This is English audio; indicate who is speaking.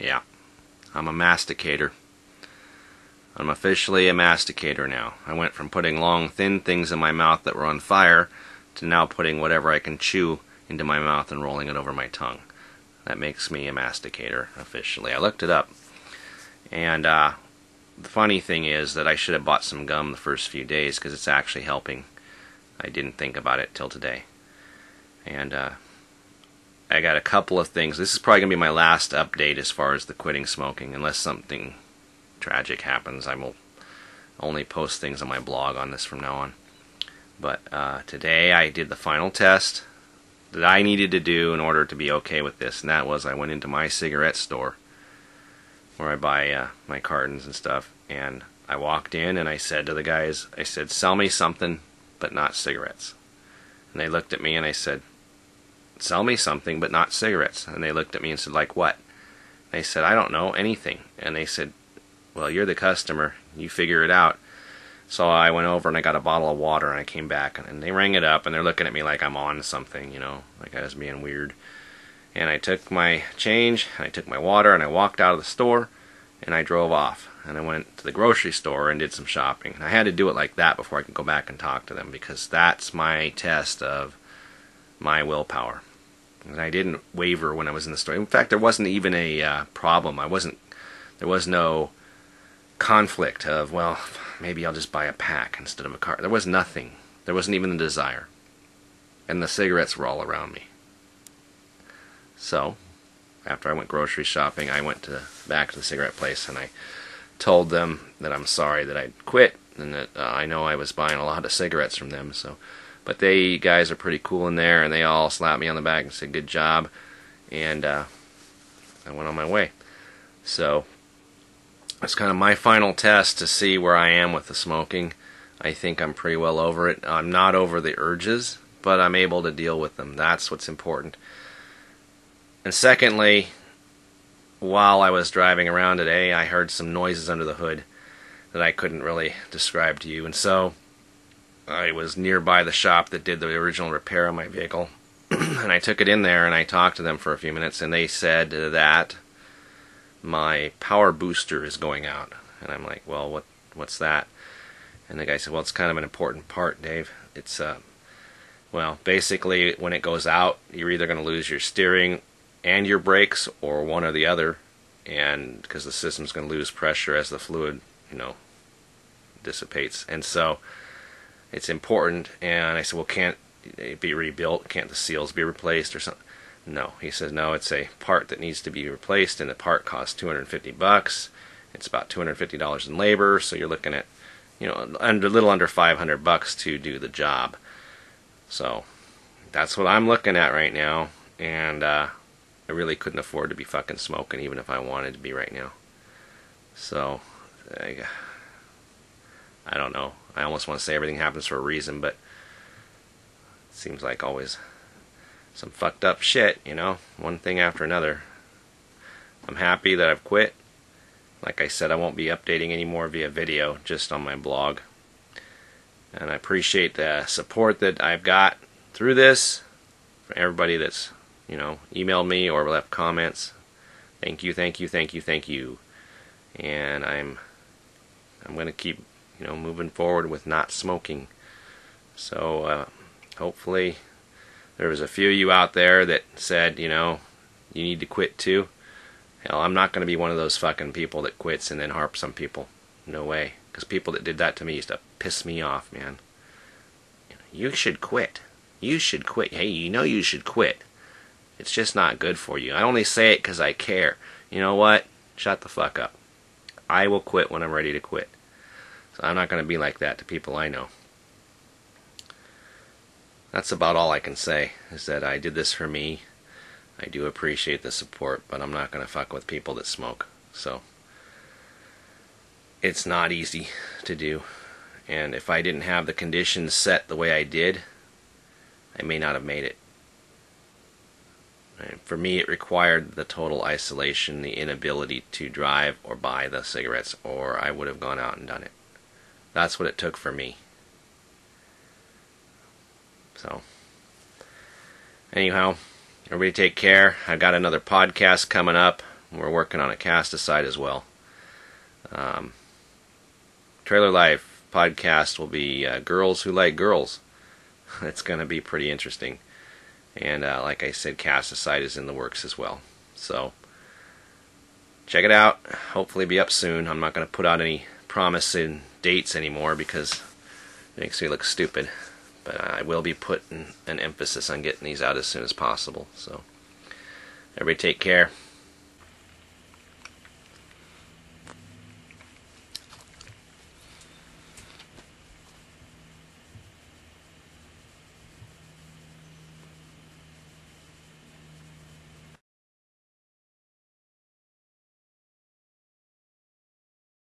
Speaker 1: Yeah, I'm a masticator. I'm officially a masticator now. I went from putting long, thin things in my mouth that were on fire to now putting whatever I can chew into my mouth and rolling it over my tongue. That makes me a masticator, officially. I looked it up. And the funny thing is that I should have bought some gum the first few days because it's actually helping. I didn't think about it till today. And I got a couple of things. This is probably going to be my last update as far as the quitting smoking. Unless something tragic happens, I will only post things on my blog on this from now on. But today I did the final test that I needed to do in order to be okay with this. And that was I went into my cigarette store where I buy my cartons and stuff. And I walked in and I said to the guys, I said, sell me something but not cigarettes. And they looked at me and I said, sell me something but not cigarettes. And they looked at me and said, like what? They said, I don't know, anything. And they said, well, you're the customer, you figure it out. So I went over and I got a bottle of water and I came back and they rang it up and they're looking at me like I'm on something, like I was being weird. And I took my change, and I took my water, and I walked out of the store, and I drove off. And I went to the grocery store and did some shopping. And I had to do it like that before I could go back and talk to them, because that's my test of my willpower. And I didn't waver when I was in the store. In fact, there wasn't even a problem. There was no conflict of, well, maybe I'll just buy a pack instead of a cart. There was nothing. There wasn't even the desire. And the cigarettes were all around me. So, after I went grocery shopping, I went back to the cigarette place and I told them that I'm sorry that I'd quit and that I know I was buying a lot of cigarettes from them. But they guys are pretty cool in there, and they all slapped me on the back and said good job, and I went on my way. So it's kind of my final test to see where I am with the smoking. I think I'm pretty well over it. I'm not over the urges, but I'm able to deal with them. That's what's important. And secondly, while I was driving around today, I heard some noises under the hood that I couldn't really describe to you. And so I was nearby the shop that did the original repair on my vehicle. And I took it in there and I talked to them for a few minutes, and they said that my power booster is going out. And I'm like, well, what's that? And the guy said, well, it's kind of an important part, Dave. It's, basically when it goes out, you're either going to lose your steering and your brakes, or one or the other, and because the system's going to lose pressure as the fluid, dissipates. And so it's important. And I said, well, can't it be rebuilt? Can't the seals be replaced or something? No. He says, no, it's a part that needs to be replaced, and the part costs $250. It's about $250 in labor, so you're looking at, a little under $500 to do the job. So that's what I'm looking at right now, and I really couldn't afford to be fucking smoking even if I wanted to be right now. So, I don't know. I almost want to say everything happens for a reason, but it seems like always some fucked up shit, one thing after another. I'm happy that I've quit. Like I said, I won't be updating anymore via video, just on my blog. And I appreciate the support that I've got through this, for everybody that's emailed me or left comments. Thank you, thank you, thank you, thank you. And I'm going to keep, moving forward with not smoking. So, hopefully, there was a few of you out there that said, you need to quit too. Hell, I'm not going to be one of those fucking people that quits and then harps on people. No way. Because people that did that to me used to piss me off, man. You should quit. You should quit. Hey, you should quit. It's just not good for you. I only say it because I care. You know what? Shut the fuck up. I will quit when I'm ready to quit. So I'm not going to be like that to people I know. That's about all I can say, is that I did this for me. I do appreciate the support, but I'm not going to fuck with people that smoke. So it's not easy to do. And if I didn't have the conditions set the way I did, I may not have made it. And for me, it required the total isolation, the inability to drive or buy the cigarettes, or I would have gone out and done it. That's what it took for me. So, anyhow, everybody take care. I've got another podcast coming up. we're working on a Cast-A-Side as well. Trailer Life podcast will be Girls Who Like Girls. It's going to be pretty interesting. And like I said, Cast-A-Side is in the works as well. So check it out. Hopefully be up soon. I'm not going to put out any promising dates anymore because it makes me look stupid. But I will be putting an emphasis on getting these out as soon as possible. So everybody take care.